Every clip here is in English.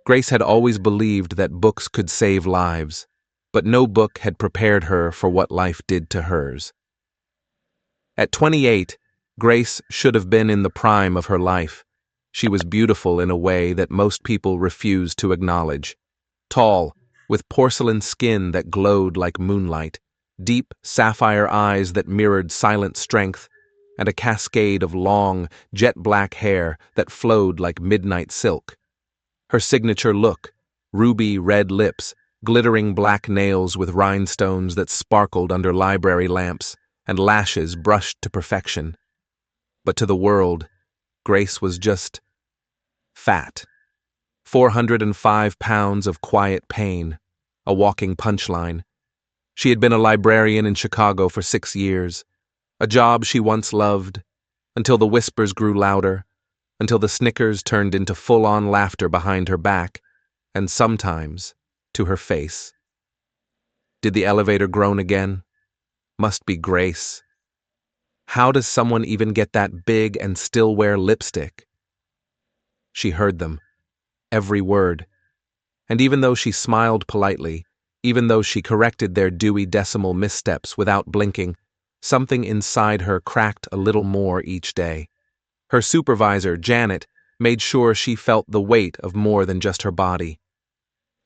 Grace had always believed that books could save lives, but no book had prepared her for what life did to hers. At 28, Grace should have been in the prime of her life. She was beautiful in a way that most people refuse to acknowledge. Tall, with porcelain skin that glowed like moonlight, deep sapphire eyes that mirrored silent strength, and a cascade of long, jet-black hair that flowed like midnight silk. Her signature look, ruby red lips, glittering black nails with rhinestones that sparkled under library lamps, and lashes brushed to perfection. But to the world, Grace was just fat. 405 pounds of quiet pain, a walking punchline. She had been a librarian in Chicago for 6 years, a job she once loved, until the whispers grew louder, until the snickers turned into full-on laughter behind her back, and sometimes to her face. Did the elevator groan again? Must be Grace. How does someone even get that big and still wear lipstick? She heard them, every word. And even though she smiled politely, even though she corrected their Dewey Decimal missteps without blinking, something inside her cracked a little more each day. Her supervisor, Janet, made sure she felt the weight of more than just her body.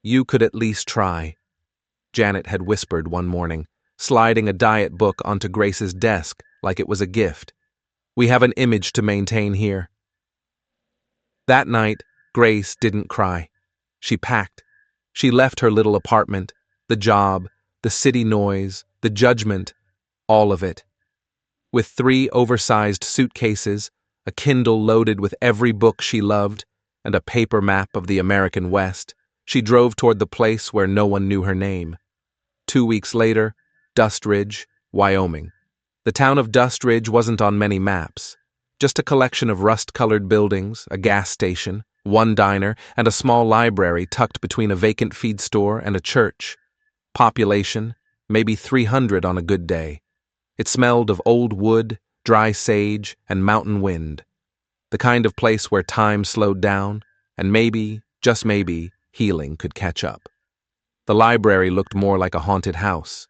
"You could at least try," Janet had whispered one morning, sliding a diet book onto Grace's desk like it was a gift. "We have an image to maintain here." That night, Grace didn't cry. She packed. She left her little apartment, the job, the city noise, the judgment, all of it. With 3 oversized suitcases, a Kindle loaded with every book she loved, and a paper map of the American West, she drove toward the place where no one knew her name. 2 weeks later, Dust Ridge, Wyoming. The town of Dust Ridge wasn't on many maps. Just a collection of rust-colored buildings, a gas station, 1 diner, and a small library tucked between a vacant feed store and a church. Population, maybe 300 on a good day. It smelled of old wood, dry sage, and mountain wind. The kind of place where time slowed down, and maybe, just maybe, healing could catch up. The library looked more like a haunted house.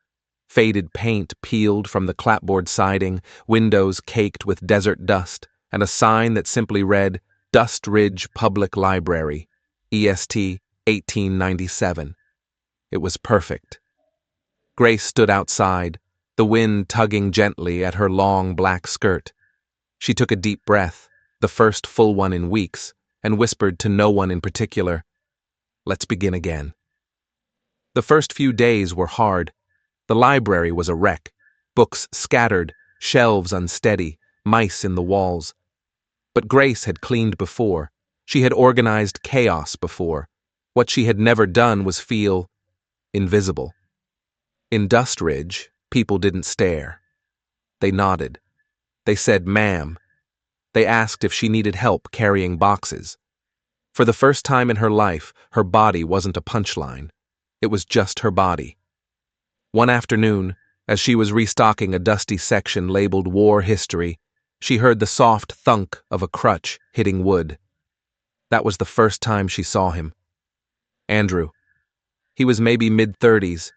Faded paint peeled from the clapboard siding, windows caked with desert dust, and a sign that simply read, "Dust Ridge Public Library, EST 1897. It was perfect. Grace stood outside, the wind tugging gently at her long black skirt. She took a deep breath, the first full one in weeks, and whispered to no one in particular, "Let's begin again." The first few days were hard. The library was a wreck. Books scattered, shelves unsteady, mice in the walls. But Grace had cleaned before. She had organized chaos before. What she had never done was feel invisible. In Dust Ridge, people didn't stare. They nodded. They said, "Ma'am." They asked if she needed help carrying boxes. For the first time in her life, her body wasn't a punchline. It was just her body. One afternoon, as she was restocking a dusty section labeled War History, she heard the soft thunk of a crutch hitting wood. That was the first time she saw him. Andrew. He was maybe mid-30s,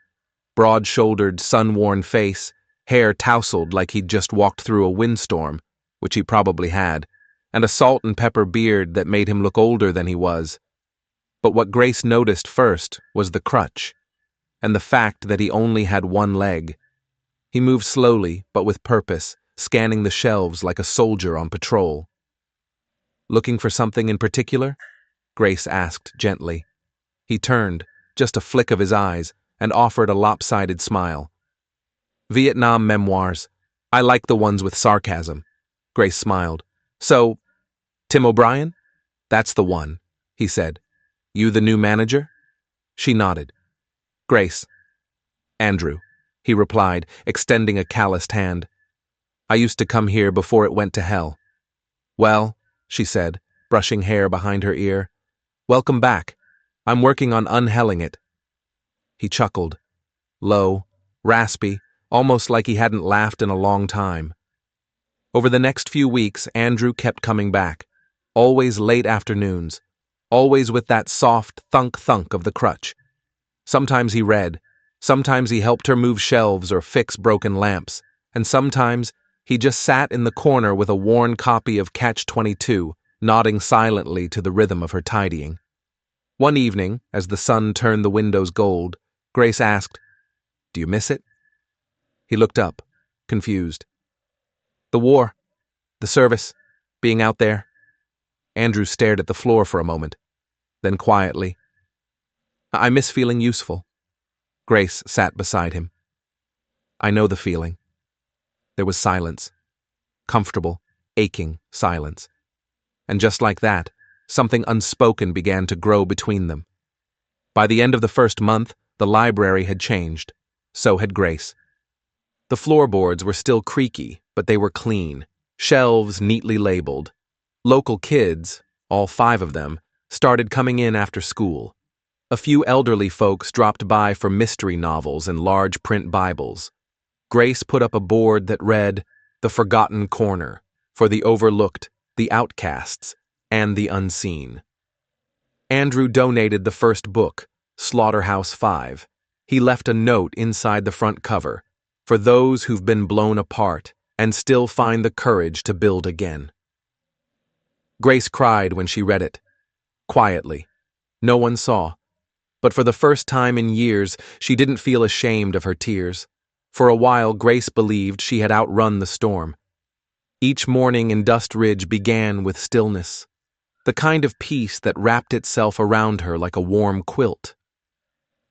broad-shouldered, sun-worn face, hair tousled like he'd just walked through a windstorm, which he probably had, and a salt and pepper beard that made him look older than he was. But what Grace noticed first was the crutch, and the fact that he only had 1 leg. He moved slowly, but with purpose, scanning the shelves like a soldier on patrol. "Looking for something in particular?" Grace asked gently. He turned, just a flick of his eyes, and offered a lopsided smile. "Vietnam memoirs. I like the ones with sarcasm." Grace smiled. "So, Tim O'Brien?" "That's the one," he said. "You the new manager?" She nodded. "Grace." "Andrew," he replied, extending a calloused hand. "I used to come here before it went to hell." "Well," she said, brushing hair behind her ear, "welcome back. I'm working on unhelling it." He chuckled. Low, raspy, almost like he hadn't laughed in a long time. Over the next few weeks, Andrew kept coming back, always late afternoons, always with that soft thunk-thunk of the crutch. Sometimes he read, sometimes he helped her move shelves or fix broken lamps, and sometimes he just sat in the corner with a worn copy of Catch-22, nodding silently to the rhythm of her tidying. One evening, as the sun turned the windows gold, Grace asked, "Do you miss it?" He looked up, confused. "The war, the service, being out there." Andrew stared at the floor for a moment, then quietly, "I miss feeling useful." Grace sat beside him. "I know the feeling." There was silence, comfortable, aching silence. And just like that, something unspoken began to grow between them. By the end of the first month, the library had changed. So had Grace. The floorboards were still creaky, but they were clean, shelves neatly labeled. Local kids, all 5 of them, started coming in after school. A few elderly folks dropped by for mystery novels and large print Bibles. Grace put up a board that read, "The Forgotten Corner," for the overlooked, the outcasts, and the unseen. Andrew donated the first book, Slaughterhouse-5. He left a note inside the front cover, "For those who've been blown apart and still find the courage to build again." Grace cried when she read it. Quietly. No one saw. But for the first time in years, she didn't feel ashamed of her tears. For a while, Grace believed she had outrun the storm. Each morning in Dust Ridge began with stillness, the kind of peace that wrapped itself around her like a warm quilt.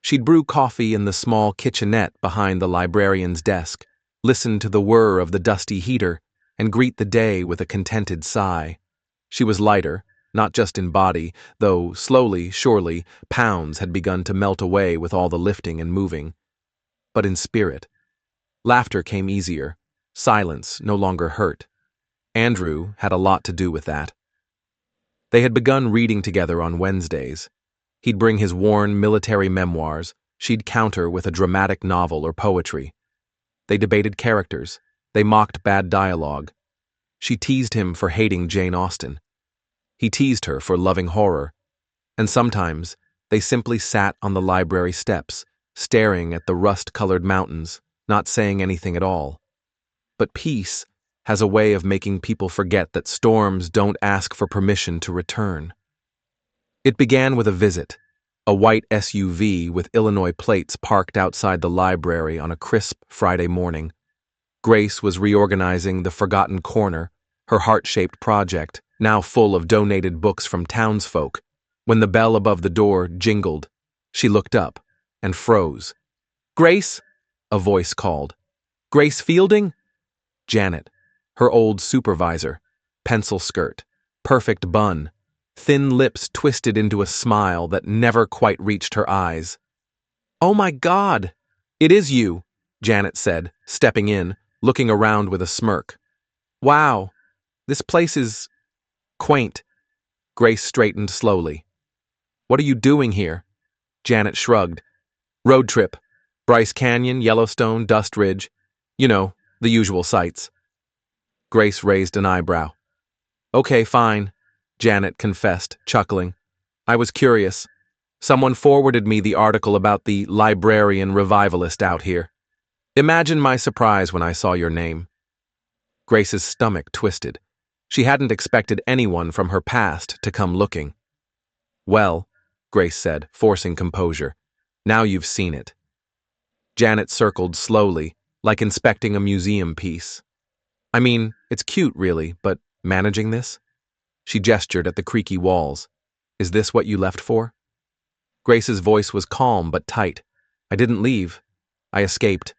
She'd brew coffee in the small kitchenette behind the librarian's desk, listen to the whir of the dusty heater, and greet the day with a contented sigh. She was lighter, not just in body, though slowly, surely, pounds had begun to melt away with all the lifting and moving, but in spirit. Laughter came easier. Silence no longer hurt. Andrew had a lot to do with that. They had begun reading together on Wednesdays. He'd bring his worn military memoirs, she'd counter with a dramatic novel or poetry. They debated characters. They mocked bad dialogue. She teased him for hating Jane Austen. He teased her for loving horror. And sometimes they simply sat on the library steps, staring at the rust-colored mountains, not saying anything at all. But peace has a way of making people forget that storms don't ask for permission to return. It began with a visit, a white SUV with Illinois plates parked outside the library on a crisp Friday morning. Grace was reorganizing the Forgotten Corner, her heart-shaped project, now full of donated books from townsfolk. When the bell above the door jingled, she looked up and froze. "Grace?" a voice called. "Grace Fielding?" Janet, her old supervisor, pencil skirt, perfect bun, thin lips twisted into a smile that never quite reached her eyes. "Oh my God! It is you," Janet said, stepping in, looking around with a smirk. "Wow, this place is quaint." Grace straightened slowly. "What are you doing here?" Janet shrugged. "Road trip. Bryce Canyon, Yellowstone, Dust Ridge. You know, the usual sights." Grace raised an eyebrow. "Okay, fine," Janet confessed, chuckling. "I was curious. Someone forwarded me the article about the librarian revivalist out here. Imagine my surprise when I saw your name." Grace's stomach twisted. She hadn't expected anyone from her past to come looking. "Well," Grace said, forcing composure, "now you've seen it." Janet circled slowly, like inspecting a museum piece. "I mean, it's cute, really, but managing this?" She gestured at the creaky walls. "Is this what you left for?" Grace's voice was calm but tight. "I didn't leave. I escaped."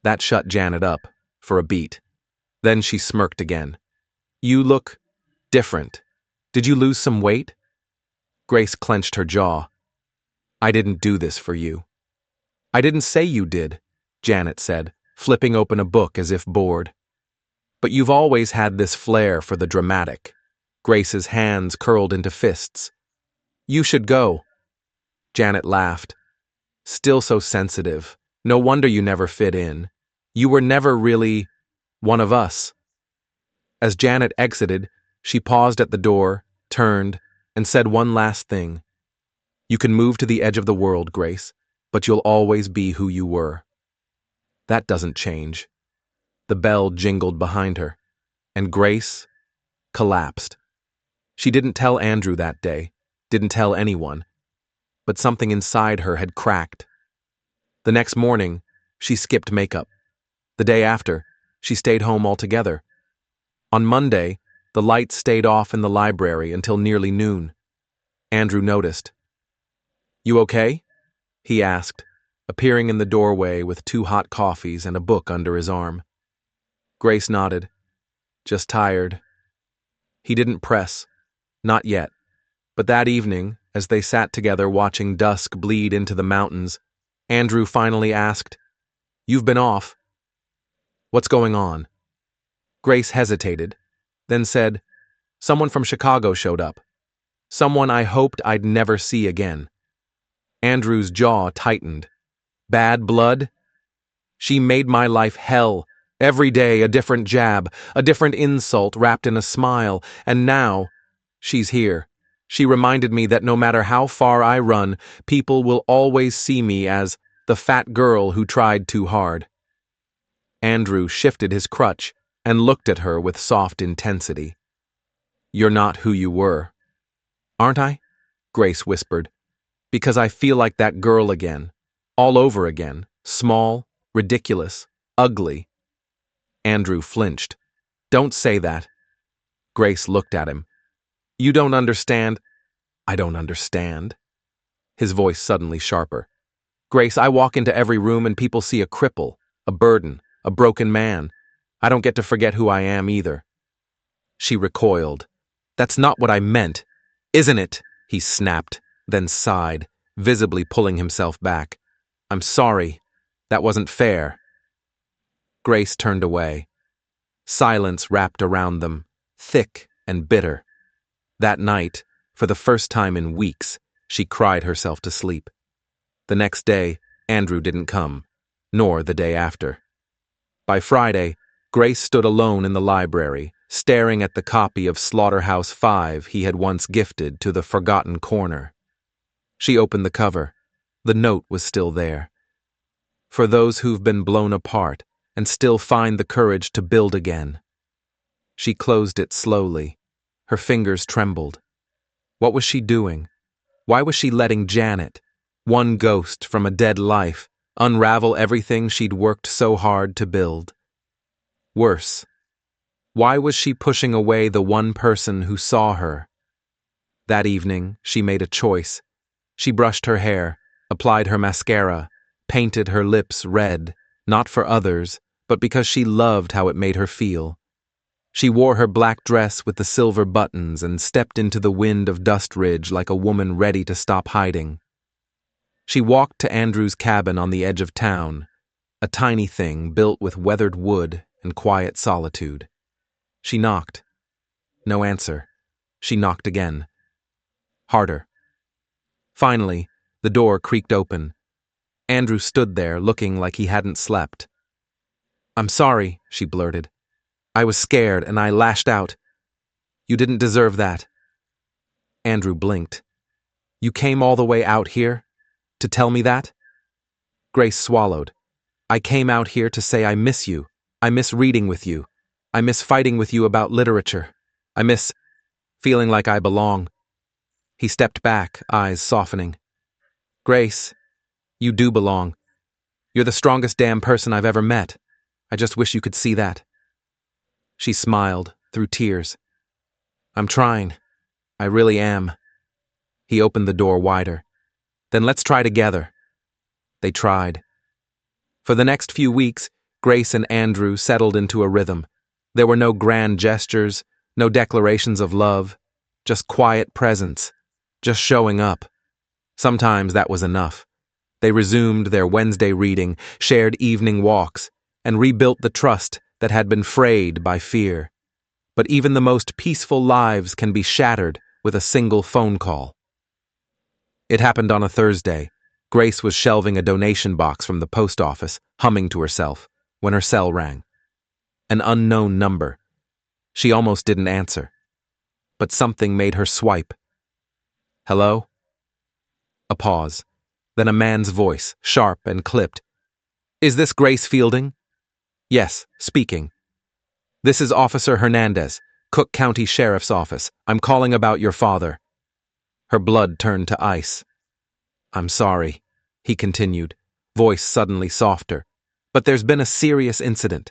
That shut Janet up, for a beat. Then she smirked again. "You look different. Did you lose some weight?" Grace clenched her jaw. "I didn't do this for you." "I didn't say you did," Janet said, flipping open a book as if bored. "But you've always had this flair for the dramatic." Grace's hands curled into fists. "You should go." Janet laughed. "Still so sensitive. No wonder you never fit in. You were never really one of us." As Janet exited, she paused at the door, turned, and said one last thing. You can move to the edge of the world, Grace, but you'll always be who you were. That doesn't change. The bell jingled behind her, and Grace collapsed. She didn't tell Andrew that day, didn't tell anyone, but something inside her had cracked. The next morning, she skipped makeup. The day after, she stayed home altogether. On Monday, the lights stayed off in the library until nearly noon. Andrew noticed. You okay? He asked, appearing in the doorway with 2 hot coffees and a book under his arm. Grace nodded. Just tired. He didn't press. Not yet. But that evening, as they sat together watching dusk bleed into the mountains, Andrew finally asked, You've been off. What's going on? Grace hesitated, then said, Someone from Chicago showed up. Someone I hoped I'd never see again. Andrew's jaw tightened. Bad blood? She made my life hell. Every day a different jab, a different insult wrapped in a smile, and now she's here. She reminded me that no matter how far I run, people will always see me as the fat girl who tried too hard. Andrew shifted his crutch and looked at her with soft intensity. You're not who you were. Aren't I? Grace whispered. Because I feel like that girl again. All over again. Small, ridiculous, ugly. Andrew flinched. Don't say that. Grace looked at him. You don't understand. I don't understand. His voice suddenly sharper. Grace, I walk into every room and people see a cripple, a burden, a broken man. I don't get to forget who I am either. She recoiled. That's not what I meant. Isn't it? He snapped, then sighed, visibly pulling himself back. I'm sorry. That wasn't fair. Grace turned away. Silence wrapped around them, thick and bitter. That night, for the first time in weeks, she cried herself to sleep. The next day, Andrew didn't come, nor the day after. By Friday, Grace stood alone in the library, staring at the copy of Slaughterhouse-5 he had once gifted to the forgotten corner. She opened the cover. The note was still there. For those who've been blown apart and still find the courage to build again. She closed it slowly. Her fingers trembled. What was she doing? Why was she letting Janet, one ghost from a dead life, unravel everything she'd worked so hard to build? Worse, why was she pushing away the one person who saw her? That evening, she made a choice. She brushed her hair, applied her mascara, painted her lips red, not for others, but because she loved how it made her feel. She wore her black dress with the silver buttons and stepped into the wind of Dust Ridge like a woman ready to stop hiding. She walked to Andrew's cabin on the edge of town, a tiny thing built with weathered wood and quiet solitude. She knocked. No answer. She knocked again. Harder. Finally, the door creaked open. Andrew stood there looking like he hadn't slept. I'm sorry, she blurted. I was scared and I lashed out. You didn't deserve that. Andrew blinked. You came all the way out here? To tell me that? Grace swallowed. I came out here to say I miss you. I miss reading with you. I miss fighting with you about literature. I miss feeling like I belong. He stepped back, eyes softening. Grace, you do belong. You're the strongest damn person I've ever met. I just wish you could see that. She smiled, through tears. I'm trying. I really am. He opened the door wider. Then let's try together. They tried. For the next few weeks, Grace and Andrew settled into a rhythm. There were no grand gestures, no declarations of love, just quiet presence, just showing up. Sometimes that was enough. They resumed their Wednesday reading, shared evening walks, and rebuilt the trust that had been frayed by fear. But even the most peaceful lives can be shattered with a single phone call. It happened on a Thursday. Grace was shelving a donation box from the post office, humming to herself, when her cell rang. An unknown number. She almost didn't answer. But something made her swipe. Hello? A pause. Then a man's voice, sharp and clipped. Is this Grace Fielding? Yes, speaking. This is Officer Hernandez, Cook County Sheriff's Office. I'm calling about your father. Her blood turned to ice. I'm sorry, he continued, voice suddenly softer. But there's been a serious incident.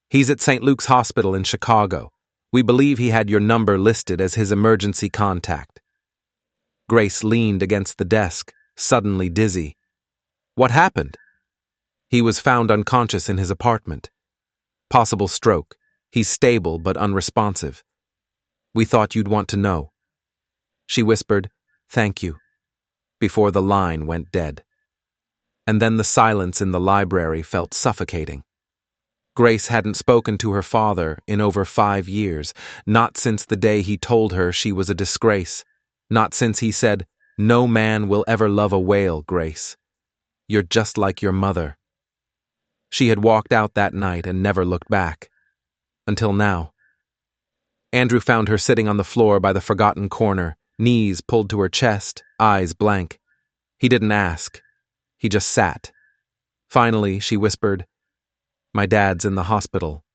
He's at St. Luke's Hospital in Chicago. We believe he had your number listed as his emergency contact. Grace leaned against the desk, suddenly dizzy. What happened? He was found unconscious in his apartment. Possible stroke. He's stable but unresponsive. We thought you'd want to know. She whispered, "Thank you," before the line went dead. And then the silence in the library felt suffocating. Grace hadn't spoken to her father in over 5 years, not since the day he told her she was a disgrace, not since he said, "No man will ever love a whale, Grace. You're just like your mother." She had walked out that night and never looked back. Until now. Andrew found her sitting on the floor by the forgotten corner, knees pulled to her chest, eyes blank. He didn't ask. He just sat. Finally, she whispered, "My dad's in the hospital."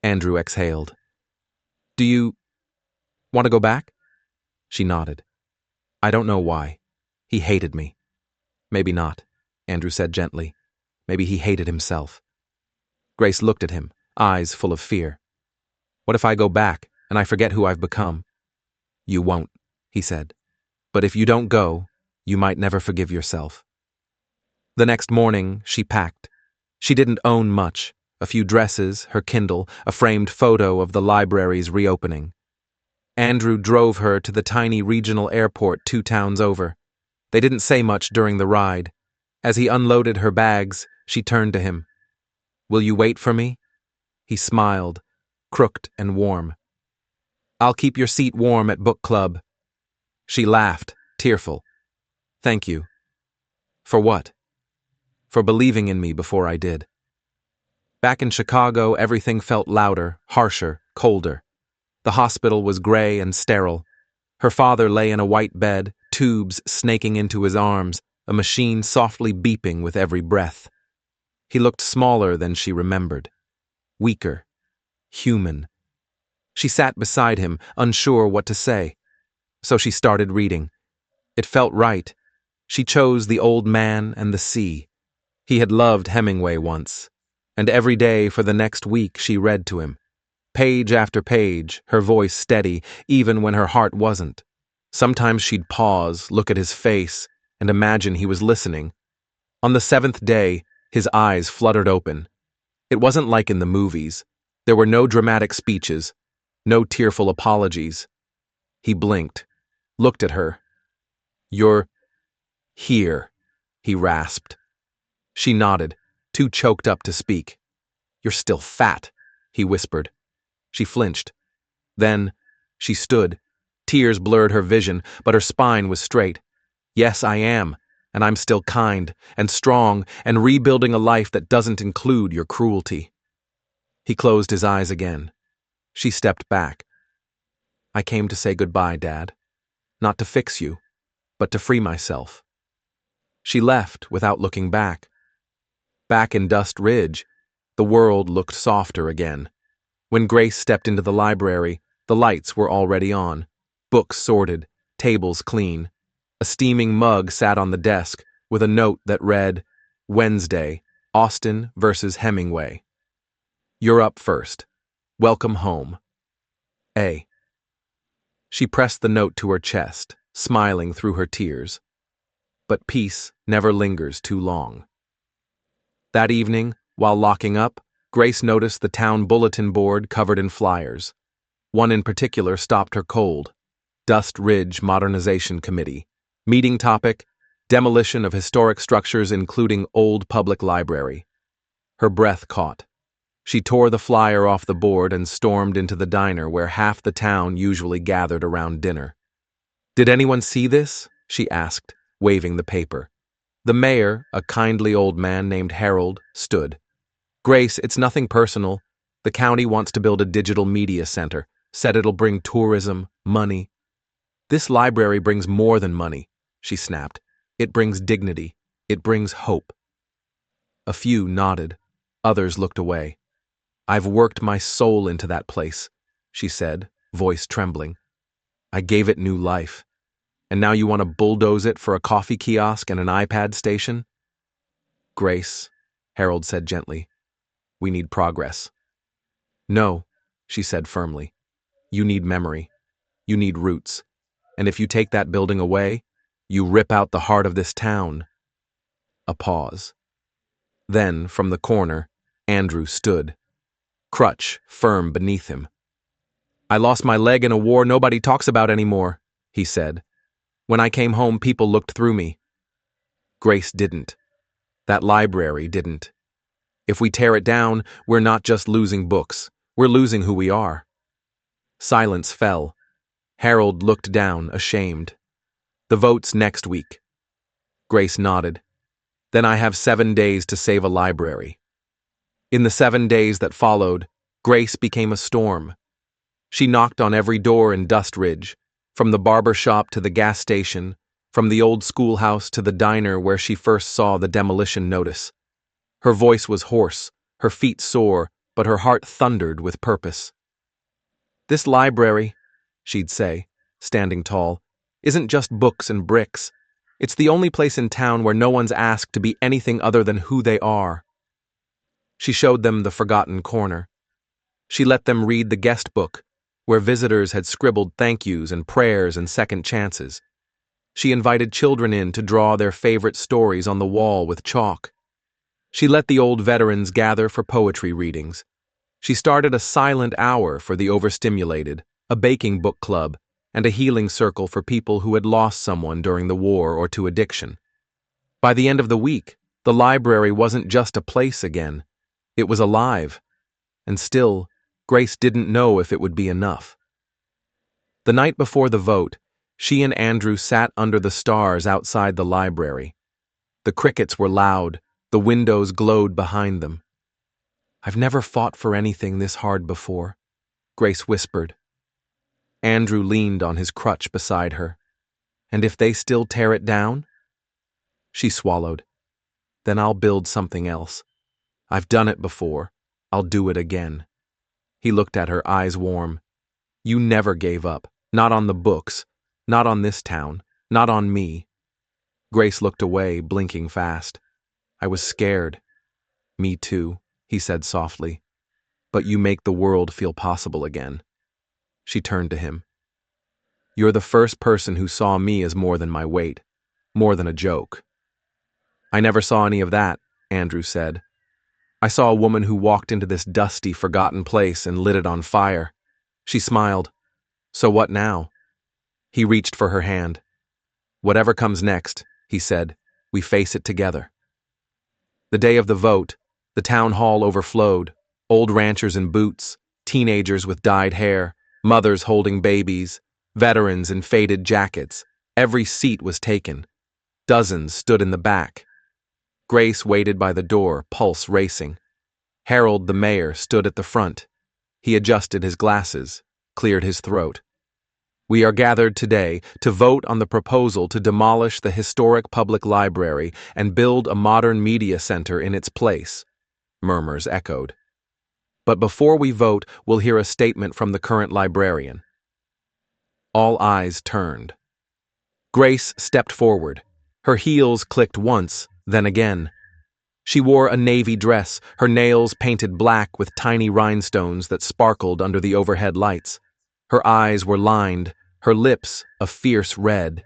Andrew exhaled. "Do you want to go back?" She nodded. "I don't know why. He hated me." "Maybe not," Andrew said gently. "Maybe he hated himself." Grace looked at him, eyes full of fear. "What if I go back and I forget who I've become?" "You won't," he said. "But if you don't go, you might never forgive yourself." The next morning, she packed. She didn't own much: a few dresses, her Kindle, a framed photo of the library's reopening. Andrew drove her to the tiny regional airport 2 towns over. They didn't say much during the ride. As he unloaded her bags, she turned to him. "Will you wait for me?" He smiled, crooked and warm. "I'll keep your seat warm at book club." She laughed, tearful. "Thank you." "For what?" "For believing in me before I did." Back in Chicago, everything felt louder, harsher, colder. The hospital was gray and sterile. Her father lay in a white bed, tubes snaking into his arms, a machine softly beeping with every breath. He looked smaller than she remembered. Weaker. Human. She sat beside him, unsure what to say. So she started reading. It felt right. She chose The Old Man and the Sea. He had loved Hemingway once. And every day for the next week she read to him. Page after page, her voice steady, even when her heart wasn't. Sometimes she'd pause, look at his face, and imagine he was listening. On the 7th day, his eyes fluttered open. It wasn't like in the movies. There were no dramatic speeches, no tearful apologies. He blinked, looked at her. "You're here," he rasped. She nodded, too choked up to speak. "You're still fat," he whispered. She flinched. Then, she stood. Tears blurred her vision, but her spine was straight. "Yes, I am, and I'm still kind, and strong, and rebuilding a life that doesn't include your cruelty." He closed his eyes again. She stepped back. "I came to say goodbye, Dad. Not to fix you, but to free myself." She left without looking back. Back in Dust Ridge, the world looked softer again. When Grace stepped into the library, the lights were already on. Books sorted, tables clean. A steaming mug sat on the desk with a note that read, "Wednesday, Austen versus Hemingway. You're up first. Welcome home. A." She pressed the note to her chest, smiling through her tears. But peace never lingers too long. That evening, while locking up, Grace noticed the town bulletin board covered in flyers. One in particular stopped her cold. Dust Ridge Modernization Committee. Meeting topic: demolition of historic structures including old public library. Her breath caught. She tore the flyer off the board and stormed into the diner where half the town usually gathered around dinner. "Did anyone see this?" she asked, waving the paper. The mayor, a kindly old man named Harold, stood. "Grace, it's nothing personal. The county wants to build a digital media center. Said it'll bring tourism, money." This library brings more than money, she snapped. It brings dignity. It brings hope. A few nodded. Others looked away. I've worked my soul into that place, she said, voice trembling. I gave it new life. And now you want to bulldoze it for a coffee kiosk and an iPad station? Grace, Harold said gently, we need progress. No, she said firmly. You need memory. You need roots. And if you take that building away, you rip out the heart of this town. A pause. Then, from the corner, Andrew stood, crutch firm beneath him. I lost my leg in a war nobody talks about anymore, he said. When I came home, people looked through me. Grace didn't. That library didn't. If we tear it down, we're not just losing books. We're losing who we are. Silence fell. Harold looked down, ashamed. The vote's next week. Grace nodded. Then I have 7 days to save a library. In the 7 days that followed, Grace became a storm. She knocked on every door in Dust Ridge, from the barber shop to the gas station, from the old schoolhouse to the diner where she first saw the demolition notice. Her voice was hoarse, her feet sore, but her heart thundered with purpose. This library, she'd say, standing tall, isn't just books and bricks. It's the only place in town where no one's asked to be anything other than who they are. She showed them the forgotten corner. She let them read the guest book, where visitors had scribbled thank yous and prayers and second chances. She invited children in to draw their favorite stories on the wall with chalk. She let the old veterans gather for poetry readings. She started a silent hour for the overstimulated, a baking book club, and a healing circle for people who had lost someone during the war or to addiction. By the end of the week, the library wasn't just a place again. It was alive. And still, Grace didn't know if it would be enough. The night before the vote, she and Andrew sat under the stars outside the library. The crickets were loud, the windows glowed behind them. I've never fought for anything this hard before, Grace whispered. Andrew leaned on his crutch beside her. And if they still tear it down? She swallowed. Then I'll build something else. I've done it before. I'll do it again. He looked at her, eyes warm. You never gave up. Not on the books. Not on this town. Not on me. Grace looked away, blinking fast. I was scared. Me too, he said softly. But you make the world feel possible again. She turned to him. You're the first person who saw me as more than my weight, more than a joke. I never saw any of that, Andrew said. I saw a woman who walked into this dusty, forgotten place and lit it on fire. She smiled. So what now? He reached for her hand. Whatever comes next, he said, we face it together. The day of the vote, the town hall overflowed, old ranchers in boots, teenagers with dyed hair, mothers holding babies, veterans in faded jackets. Every seat was taken. Dozens stood in the back. Grace waited by the door, pulse racing. Harold, the mayor, stood at the front. He adjusted his glasses, cleared his throat. We are gathered today to vote on the proposal to demolish the historic public library and build a modern media center in its place, murmurs echoed. But before we vote, we'll hear a statement from the current librarian. All eyes turned. Grace stepped forward. Her heels clicked once, then again. She wore a navy dress, her nails painted black with tiny rhinestones that sparkled under the overhead lights. Her eyes were lined, her lips a fierce red.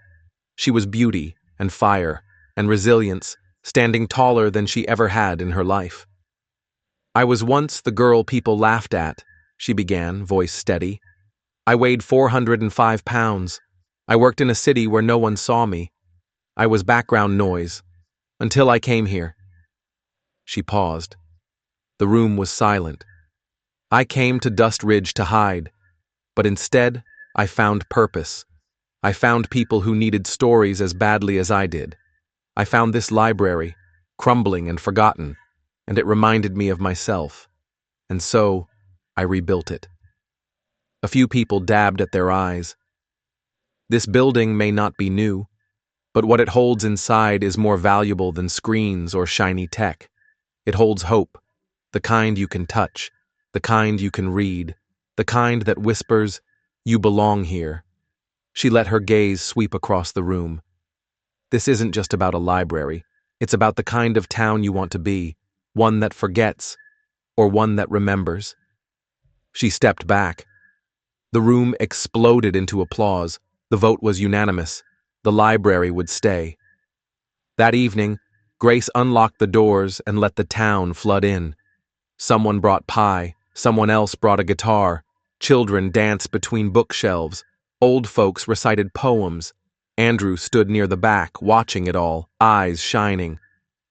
She was beauty and fire and resilience, standing taller than she ever had in her life. I was once the girl people laughed at, she began, voice steady. I weighed 405 pounds. I worked in a city where no one saw me. I was background noise, until I came here. She paused. The room was silent. I came to Dust Ridge to hide, but instead, I found purpose. I found people who needed stories as badly as I did. I found this library, crumbling and forgotten, and it reminded me of myself. And so, I rebuilt it. A few people dabbed at their eyes. This building may not be new, but what it holds inside is more valuable than screens or shiny tech. It holds hope, the kind you can touch, the kind you can read, the kind that whispers, "You belong here." She let her gaze sweep across the room. This isn't just about a library. It's about the kind of town you want to be, one that forgets, or one that remembers. She stepped back. The room exploded into applause. The vote was unanimous. The library would stay. That evening, Grace unlocked the doors and let the town flood in. Someone brought pie, someone else brought a guitar. Children danced between bookshelves. Old folks recited poems. Andrew stood near the back, watching it all, eyes shining.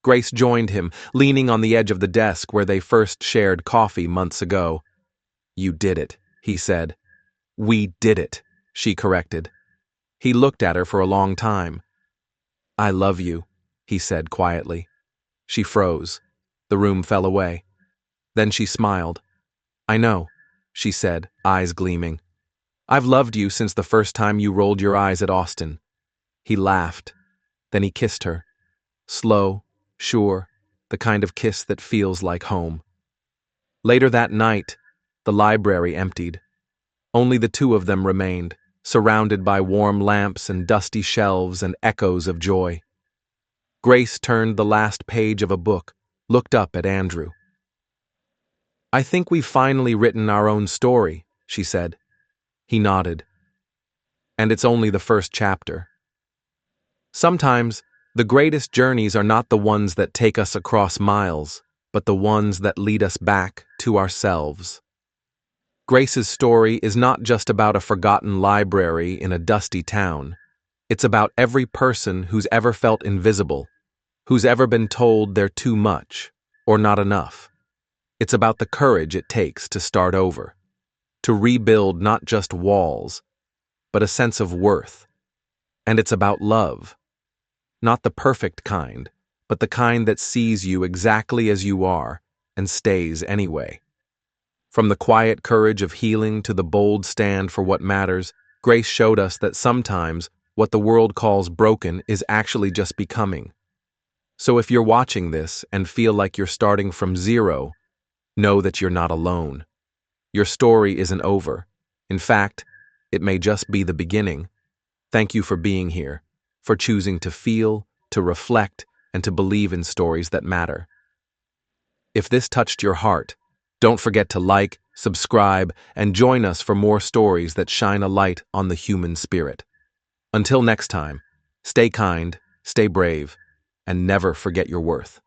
Grace joined him, leaning on the edge of the desk where they first shared coffee months ago. "You did it," he said. "We did it," she corrected. He looked at her for a long time. "I love you," he said quietly. She froze. The room fell away. Then she smiled. "I know," she said, eyes gleaming. "I've loved you since the first time you rolled your eyes at Austin." He laughed. Then he kissed her. Slow, sure, the kind of kiss that feels like home. Later that night, the library emptied. Only the two of them remained, surrounded by warm lamps and dusty shelves and echoes of joy. Grace turned the last page of a book, looked up at Andrew. "I think we've finally written our own story," she said. He nodded. "And it's only the first chapter." Sometimes, the greatest journeys are not the ones that take us across miles, but the ones that lead us back to ourselves. Grace's story is not just about a forgotten library in a dusty town. It's about every person who's ever felt invisible, who's ever been told they're too much or not enough. It's about the courage it takes to start over, to rebuild not just walls, but a sense of worth. And it's about love. Not the perfect kind, but the kind that sees you exactly as you are and stays anyway. From the quiet courage of healing to the bold stand for what matters, Grace showed us that sometimes what the world calls broken is actually just becoming. So if you're watching this and feel like you're starting from zero, know that you're not alone. Your story isn't over. In fact, it may just be the beginning. Thank you for being here, for choosing to feel, to reflect, and to believe in stories that matter. If this touched your heart, don't forget to like, subscribe, and join us for more stories that shine a light on the human spirit. Until next time, stay kind, stay brave, and never forget your worth.